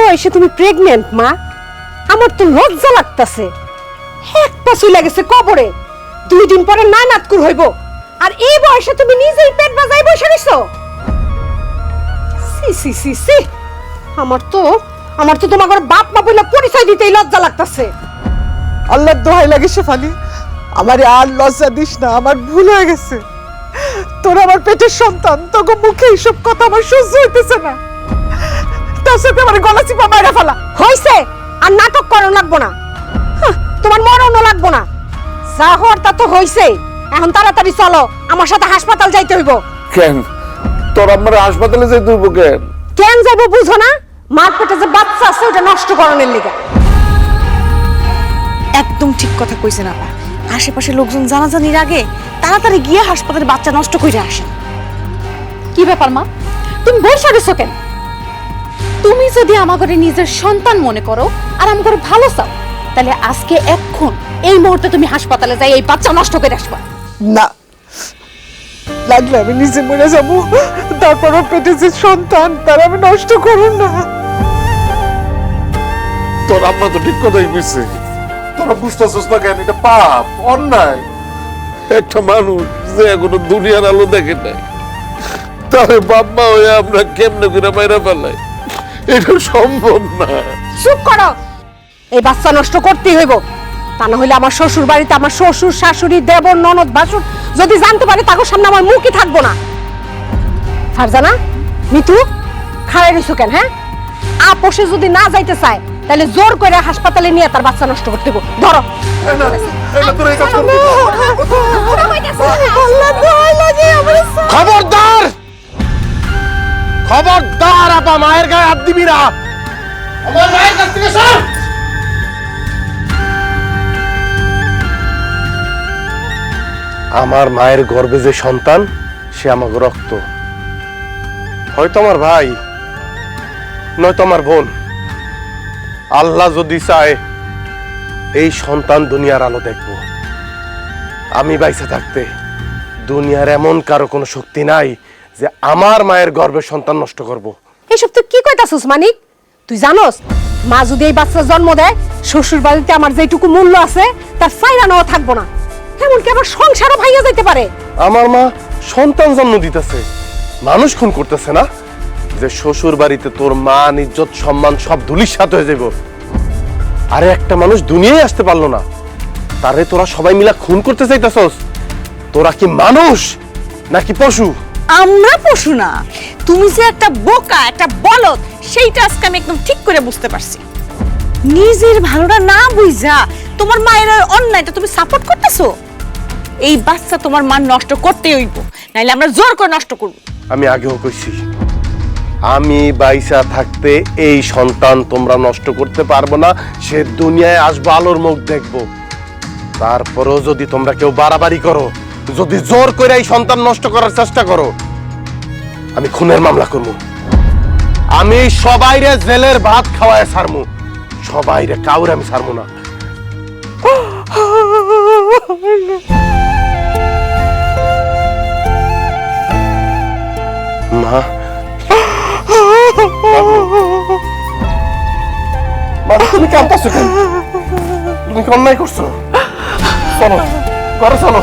বয়সে তুমি প্রেগনেন্ট মা? আমার তো লজ্জা লাগতাছে। একটা চলে গেছে কবরে, 2 দিন পরে নাতকুর হইব, আর এই বয়সে তুমি নিজেই পেট বাজাই বসে নিছো। সি সি সি সি, আমার তো তোমার বাপ মা বলে পরিচয় দিতেই লজ্জা লাগতাছে। আল্লাহর দোহাই লাগে শেফালি, আমারে আর লজ্জা দিস না, আমার ভুল হয়ে গেছে। তোর আমার পেটের সন্তান, তোকে মুখে এইসব কথা আমার সহ্য হইতেছে না। তার সাথে আমার গলা চিপা মাইরা ফেলা হইছে, আর নাটক করানো লাগবো না। তোমার মরণও লাগবো না, যা হওয়ার তা তো হইছে। এখন তাড়াতাড়ি চলো, আমার সাথে হাসপাতাল যাইতে হইব। কেন তোর আমার হাসপাতালে যাইতে হইব? কেন যাইব বুঝো না? মার পেটে যে বাচ্চা আছে ওটা নষ্ট করানোর লিগা। একদম ঠিক কথা কইছেন আপা। আশেপাশে লোকজন জানাজানির আগে তাড়াতাড়ি গিয়ে হাসপাতালে বাচ্চা নষ্ট কইরা আসেন। কি ব্যাপার মা, তুমি বসে গেছো কেন? তুমি যদি আমাকে নিজের সন্তান মনে করো আর আমাকে ভালো চাও, তাহলে আজকে এক্ষুন এই মুহূর্তে তুমি হাসপাতালে যাই এই বাচ্চা নষ্ট করে আসবা। না, লাগলে আমি নিজে মরে যাবো, তারপর পেটে যে সন্তান তার আমি নষ্ট করুন না। তোর আম্মা তো ঠিক কথাই কইছে, তোরা বুঝতেছিস না কেন? এটা পাপ, অন্যায়। একটা মানুষ যে এখনো দুনিয়ার আলো দেখে নাই, তাহলে বাবা হয়ে আমরা কেমনে করে মাইরা ফেলাই? এটা সম্ভব না। চুপ করো, এই বাচ্চা নষ্ট করতেই হইব। তা না হইলে আমার শ্বশুর বাড়িতে আমার শ্বশুর শাশুড়ি দেবর ননদ ভাসুর যদি জানতে পারে, তাকে সামনে আমার মুখই থাকবো না। ফারজানা, মিতু, খাড়াই রইছো কেন? হ্যাঁ, আপোষে যদি না যাইতে চায় তাহলে জোর করে হাসপাতালে নিয়ে তার বাচ্চা নষ্ট করতে হইব। ধরো। খবরদার, খবরদার, আপা মায়ের গায়ে হাত দিবি না। আমার মায়ের কাছ থেকে সর। আমার মায়ের গর্ভে যে সন্তান, সে আমার রক্ত। হয়তো আমার ভাই, নয়তো আমার বোন। আল্লাহ যদি চায় এই সন্তান দুনিয়ার আলো দেখব। আমি বাইসা থাকতে দুনিয়ার এমন কারো কোনো শক্তি নাই যে আমার মায়ের গর্ভে সন্তান নষ্ট করব। এসব তুই কি কইতাছিস মানিক? তুই জানোস মা যদি এই বাচ্চা জন্ম দেয়, শ্বশুর বাড়িতে আমার যেটুকু মূল্য আছে তার ফায়দা নেওয়া থাকবো না। এমনকি আমার সংসারও ভাইয়া যাইতে পারে। আমার মা সন্তান জন্ম দিতেছে, মানুষ খুন করতেছে না? যে শ্বশুর বাড়িতে তোর মান ইজ্জত সম্মান সব ধুলিস্যাৎ হয়ে যাইব। আরে একটা মানুষ দুনিয়ায় আসতে পারলো না, তারে তোরা সবাই মিলা খুন করতে চাইতেছস? তোরা কি মানুষ নাকি পশু? আমরা পশু না, তুমি যে একটা বোকা, একটা বলদ, সেইটা আজকে আমি একদম ঠিক করে বুঝতে পারছি। নিজের ভালোটা না বুঝা তোমার মায়ের অন্যায়টা তুমি সাপোর্ট করতেছো। এই বাচ্চা তোমার মা নষ্ট করতেই হইব, নাইলে আমরা জোর করে নষ্ট করব। আমি আগেও কইছি, আমি বাইসা থাকতে এই সন্তান তোমরা নষ্ট করতে পারবো না। সে দুনিয়ায় আসবো, আলোর মুখ দেখবো। তারপরেও যদি তোমরা কেউ বাড়াবাড়ি করো, যদি জোর করে এই সন্তান নষ্ট করার চেষ্টা করো, আমি খুনের মামলা করবো। আমি সবাইরে জেলের ভাত খাওয়ায় ছাড়মু, সবাইরে, কাউরে আমি ছাড়মু না। মা, বাবা তুমি কাঁদতেছো কেন? তুমি কি অন্যায় করছো? চলো ঘরে চলো।